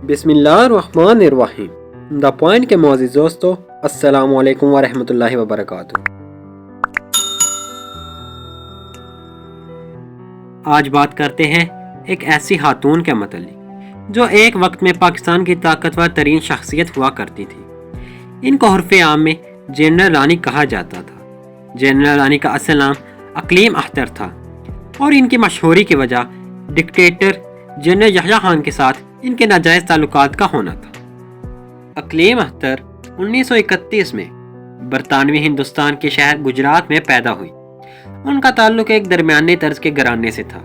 بسم اللہ الرحمن الرحیم۔ دا پوائنٹ کے معزز دوستو، السلام علیکم ورحمۃ اللہ وبرکاتہ۔ آج بات کرتے ہیں ایک ایسی خاتون کے متعلق جو ایک وقت میں پاکستان کی طاقتور ترین شخصیت ہوا کرتی تھی۔ ان کو عرف عام میں جنرل رانی کہا جاتا تھا۔ جنرل رانی کا اصل نام اقلیم اختر تھا اور ان کی مشہوری کی وجہ ڈکٹیٹر جنرل یحییٰ خان کے ساتھ ان کے ناجائز تعلقات کا ہونا تھا۔ اقلیم اختر 1931 میں برطانوی ہندوستان کے شہر گجرات میں پیدا ہوئی۔ ان کا تعلق ایک درمیانے طرز کے گھرانے سے تھا۔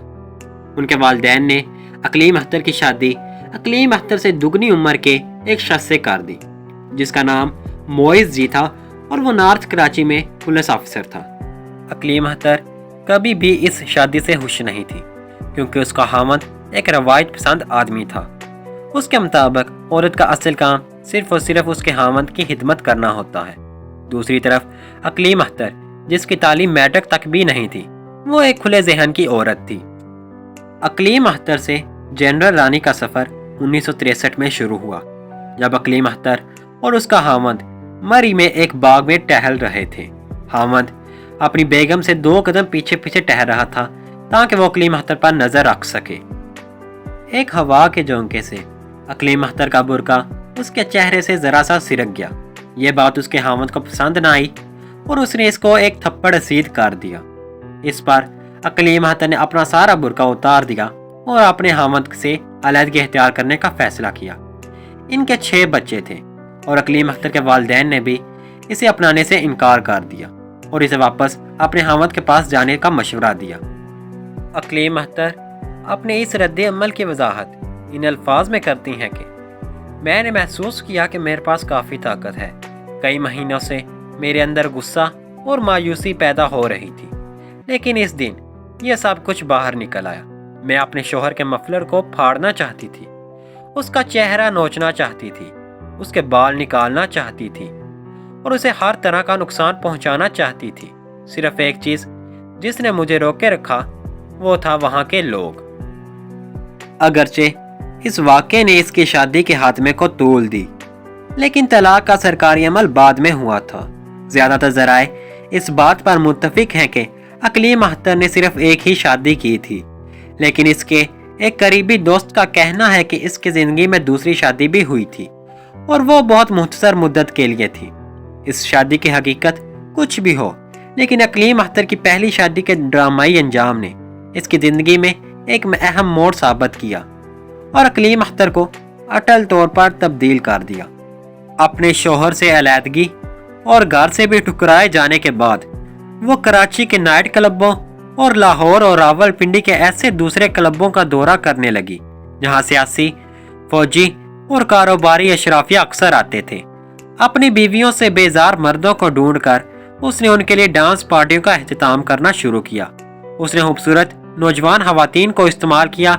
ان کے والدین نے اقلیم اختر کی شادی اقلیم اختر سے دگنی عمر کے ایک شخص سے کر دی جس کا نام موئز جی تھا اور وہ نارتھ کراچی میں پولیس آفیسر تھا۔ اقلیم اختر کبھی بھی اس شادی سے خوش نہیں تھی کیونکہ اس کا خاوند ایک روایت پسند آدمی تھا۔ اس کے مطابق عورت کا اصل کام صرف اور صرف اس کے خاوند کی خدمت کرنا ہوتا ہے۔ دوسری طرف اقلیم اختر جس کی تعلیم میٹرک تک بھی نہیں تھی، وہ ایک کھلے ذہن کی عورت تھی۔ اقلیم اختر سے جنرل رانی کا سفر 1963 میں شروع ہوا جب اقلیم اختر اور اس کا خاوند مری میں ایک باغ میں ٹہل رہے تھے۔ خاوند اپنی بیگم سے 2 قدم پیچھے پیچھے ٹہل رہا تھا تاکہ وہ اقلیم اختر پر نظر رکھ سکے۔ ایک ہوا کے جھونکے سے اقلیم اختر کا برقع اس کے چہرے سے ذرا سا سرک گیا۔ یہ بات اس کے خاوند کو پسند نہ آئی اور اس نے اس کو ایک تھپڑ رسید کر دیا۔ اس پر اقلیم اختر نے اپنا سارا برقع اتار دیا اور اپنے خاوند سے علیحدگی اختیار کرنے کا فیصلہ کیا۔ ان کے 6 بچے تھے اور اقلیم اختر کے والدین نے بھی اسے اپنانے سے انکار کر دیا اور اسے واپس اپنے خاوند کے پاس جانے کا مشورہ دیا۔ اقلیم اختر اپنے اس رد عمل کی وضاحت ان الفاظ میں کرتی ہیں کہ میں نے محسوس کیا کہ میرے پاس کافی طاقت ہے۔ کئی مہینوں سے میرے اندر غصہ اور مایوسی پیدا ہو رہی تھی، لیکن اس دن یہ سب کچھ باہر نکل آیا۔ میں اپنے شوہر کے مفلر کو پھاڑنا چاہتی تھی، اس کا چہرہ نوچنا چاہتی تھی، اس کے بال نکالنا چاہتی تھی اور اسے ہر طرح کا نقصان پہنچانا چاہتی تھی۔ صرف ایک چیز جس نے مجھے روکے رکھا وہ تھا وہاں کے لوگ۔ اگرچہ اس واقعے نے اس کی شادی کے خاتمے کو طول دی، لیکن طلاق کا سرکاری عمل بعد میں ہوا تھا۔ زیادہ تر ذرائع اس بات پر متفق ہیں کہ اقلیم اختر نے صرف ایک ہی شادی کی تھی، لیکن اس کے ایک قریبی دوست کا کہنا ہے کہ اس کی زندگی میں دوسری شادی بھی ہوئی تھی اور وہ بہت مختصر مدت کے لیے تھی۔ اس شادی کی حقیقت کچھ بھی ہو، لیکن اقلیم اختر کی پہلی شادی کے ڈرامائی انجام نے اس کی زندگی میں ایک اہم موڑ ثابت کیا اور اقلیم اختر کو اٹل طور پر تبدیل کر دیا۔ اپنے شوہر سے علیحدگی اور گھر سے بھی ٹھکرائے جانے کے بعد وہ کراچی کے نائٹ کلبوں اور لاہور اور راولپنڈی کے ایسے دوسرے کلبوں کا دورہ کرنے لگی جہاں سیاسی، فوجی اور کاروباری اشرافیہ اکثر آتے تھے۔ اپنی بیویوں سے بیزار مردوں کو ڈھونڈ کر اس نے ان کے لیے ڈانس پارٹیوں کا اہتمام کرنا شروع کیا۔ اس نے خوبصورت نوجوان خواتین کو استعمال کیا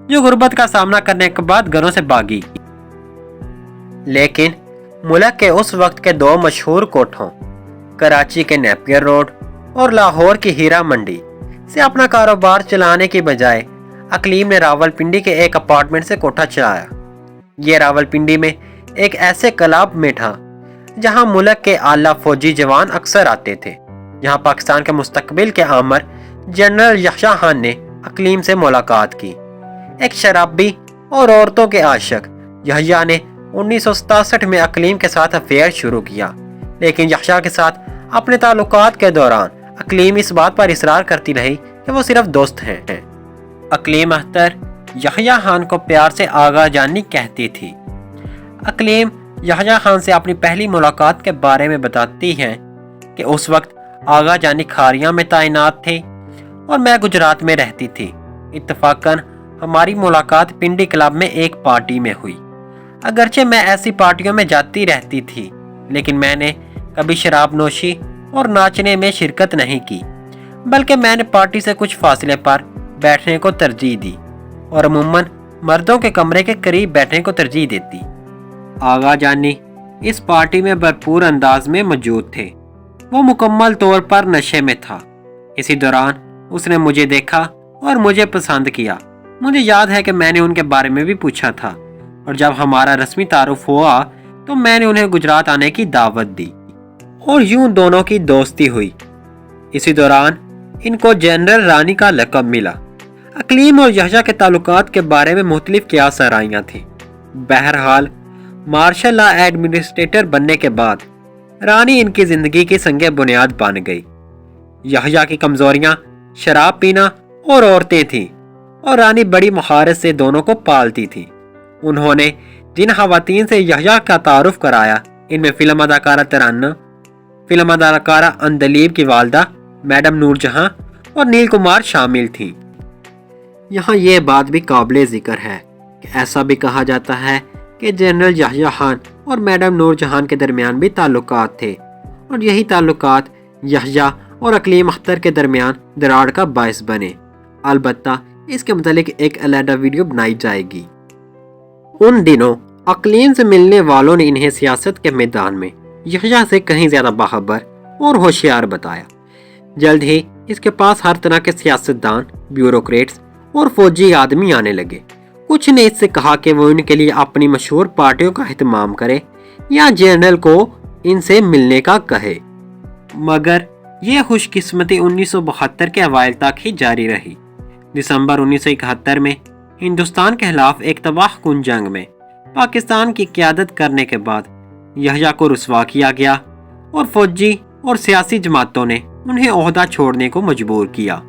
جو غربت کا سامنا کرنے کے بعد گھروں سے بھاگی۔ لیکن ملک کے اس وقت کے 2 مشہور کوٹھوں، کراچی کے نیپیر روڈ اور لاہور کی ہیرا منڈی سے اپنا کاروبار چلانے کی بجائے اقلیم نے راولپنڈی کے ایک اپارٹمنٹ سے کوٹھا چلایا۔ یہ راولپنڈی میں ایک ایسے کلب میں تھا جہاں ملک کے اعلیٰ فوجی جوان اکثر آتے تھے، جہاں پاکستان کے مستقبل کے آمر جنرل یحییٰ خان نے اقلیم سے ملاقات کی۔ ایک شرابی اور عورتوں کے عاشق یحییٰ نے 1967 میں اقلیم کے ساتھ افیئر شروع کیا، لیکن یحییٰ کے ساتھ اپنے تعلقات کے دوران اقلیم اس بات پر اصرار کرتی رہی کہ وہ صرف دوست ہیں۔ اقلیم اختر یحییٰ خان کو پیار سے آغا جانی کہتی تھی۔ اقلیم یحییٰ خان سے اپنی پہلی ملاقات کے بارے میں بتاتی ہیں کہ اس وقت آغا جانی کھاریاں میں تعینات تھے اور میں گجرات میں رہتی تھی۔ اتفاقاً ہماری ملاقات پنڈی کلب میں ایک پارٹی میں ہوئی۔ اگرچہ میں ایسی پارٹیوں میں جاتی رہتی تھی، لیکن میں نے کبھی شراب نوشی اور ناچنے میں شرکت نہیں کی، بلکہ میں نے پارٹی سے کچھ فاصلے پر بیٹھنے کو ترجیح دی اور عموماً مردوں کے کمرے کے قریب بیٹھنے کو ترجیح دیتی۔ آغا جانی اس پارٹی میں بھرپور انداز میں موجود تھے۔ وہ مکمل طور پر نشے میں تھا۔ اسی دوران اس نے مجھے دیکھا اور مجھے پسند کیا۔ مجھے یاد ہے کہ میں نے ان کے بارے میں بھی پوچھا تھا۔ اور جب ہمارا رسمی تعارف ہوا تو میں نے انہیں گجرات آنے کی دعوت دی اور یوں دونوں کی دوستی ہوئی۔ اسی دوران ان کو جنرل رانی کا لقب ملا۔ اقلیم اور یحییٰ کے تعلقات کے بارے میں مختلف قیاس آرائیاں تھیں۔ بہرحال مارشل لا ایڈمنسٹریٹر بننے کے بعد رانی ان کی زندگی کی سنگ بنیاد بن گئی۔ یحییٰ کی کمزوریاں شراب پینا اور عورتیں تھیں اور رانی بڑی مہارت سے دونوں کو پالتی تھی۔ انہوں نے جن خواتین سے یحییٰ کا تعارف کرایا ان میں فلم اداکارہ ترانہ، فلم اداکارہ اندلیب کی والدہ میڈم نور جہاں اور نیل کمار شامل تھیں۔ یہاں یہ بات بھی قابل ذکر ہے کہ ایسا بھی کہا جاتا ہے کہ جنرل یحییٰ خان اور میڈم نور جہان کے درمیان بھی تعلقات تھے اور یہی تعلقات یحییٰ اور اقلیم اختر کے درمیان دراڑ کا باعث بنے۔ البتہ اس کے متعلق ایک علیحدہ ویڈیو بنائی جائے گی۔ ان دنوں اقلیم سے ملنے والوں نے انہیں سیاست کے میدان میں یحییٰ سے کہیں زیادہ باخبر اور ہوشیار بتایا۔ جلد ہی اس کے پاس ہر طرح کے سیاستدان، بیوروکریٹس اور فوجی آدمی آنے لگے۔ کچھ نے اس سے کہا کہ وہ ان کے لیے اپنی مشہور پارٹیوں کا اہتمام کرے یا جنرل کو ان سے ملنے کا کہے، مگر یہ خوش قسمتی 1972 کے اوائل تک ہی جاری رہی۔ دسمبر 1971 میں ہندوستان کے خلاف ایک تباہ کن جنگ میں پاکستان کی قیادت کرنے کے بعد یحییٰ کو رسوا کیا گیا اور فوجی اور سیاسی جماعتوں نے انہیں عہدہ چھوڑنے کو مجبور کیا۔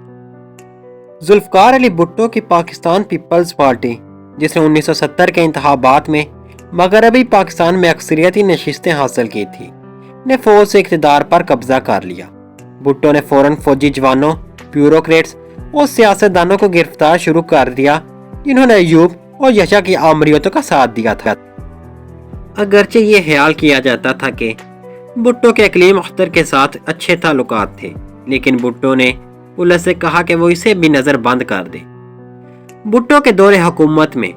ذوالفقار علی بھٹو کی پاکستان پیپلز پارٹی، جس نے 1970 کے انتخابات میں مغربی پاکستان میں اکثریتی نشستیں حاصل کی تھی، نے فوج سے اقتدار پر قبضہ کر لیا۔ بھٹو نے فوراً فوجی جوانوں، بیوروکریٹس اور سیاستدانوں کو گرفتار شروع کر دیا جنہوں نے ایوب اور یحییٰ کی آمریتوں کا ساتھ دیا تھا۔ اگرچہ یہ خیال کیا جاتا تھا کہ بھٹو کے اقلیم اختر کے ساتھ اچھے تعلقات تھے، لیکن بھٹو نے پولیس سے کہا کہ وہ اسے بھی نظر بند کر دے۔ بھٹو کے دور حکومت میں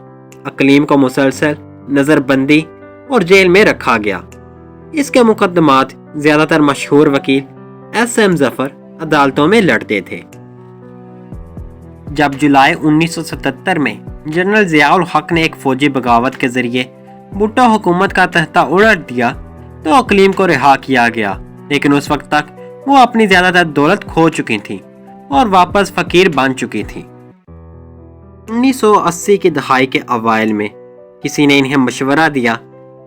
اقلیم کو مسلسل نظر بندی اور جیل میں رکھا گیا۔ اس کے مقدمات زیادہ تر مشہور وکیل ایس ایم ظفر عدالتوں میں لڑتے تھے۔ جب جولائی 1977 میں جنرل ضیاء الحق نے ایک فوجی بغاوت کے ذریعے بھٹو حکومت کا تختہ الٹ دیا تو اقلیم کو رہا کیا گیا، لیکن اس وقت تک وہ اپنی زیادہ تر دولت کھو چکی تھیں اور واپس فقیر بن چکی تھیں۔ 1980 کی دہائی کے اوائل میں کسی نے انہیں مشورہ دیا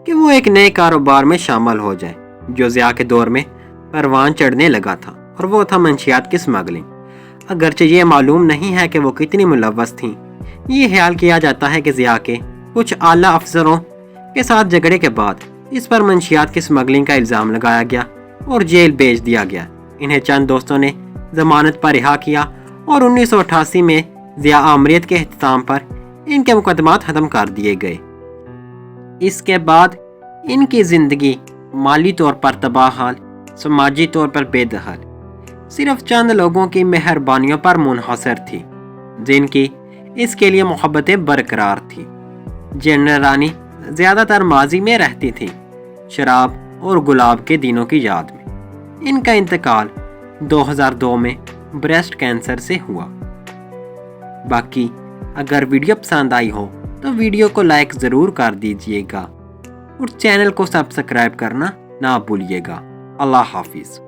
کہ وہ ایک نئے کاروبار میں شامل ہو جائیں جو ضیاء کے دور میں پروان چڑھنے لگا تھا، اور وہ تھا منشیات کی اسمگلنگ۔ اگرچہ یہ معلوم نہیں ہے کہ وہ کتنی ملوث تھیں۔ یہ خیال کیا جاتا ہے کہ ضیاء کے کچھ اعلیٰ افسروں کے ساتھ جھگڑے کے بعد اس پر منشیات کی اسمگلنگ کا الزام لگایا گیا اور جیل بھیج دیا گیا۔ انہیں چند دوستوں نے ضمانت پر رہا کیا اور 1988 میں ضیاء آمریت کے اختتام پر ان کے مقدمات ختم کر دیے گئے۔ اس کے بعد ان کی زندگی مالی طور پر تباہ حال، سماجی طور پر بے دخل، صرف چند لوگوں کی مہربانیوں پر منحصر تھی جن کی اس کے لیے محبتیں برقرار تھیں۔ جنرل رانی زیادہ تر ماضی میں رہتی تھی، شراب اور گلاب کے دنوں کی یاد میں۔ ان کا انتقال 2002 میں بریسٹ کینسر سے ہوا۔ باقی اگر ویڈیو پسند آئی ہو تو ویڈیو کو لائک ضرور کر دیجئے گا اور چینل کو سبسکرائب کرنا نہ بھولیے گا۔ اللہ حافظ۔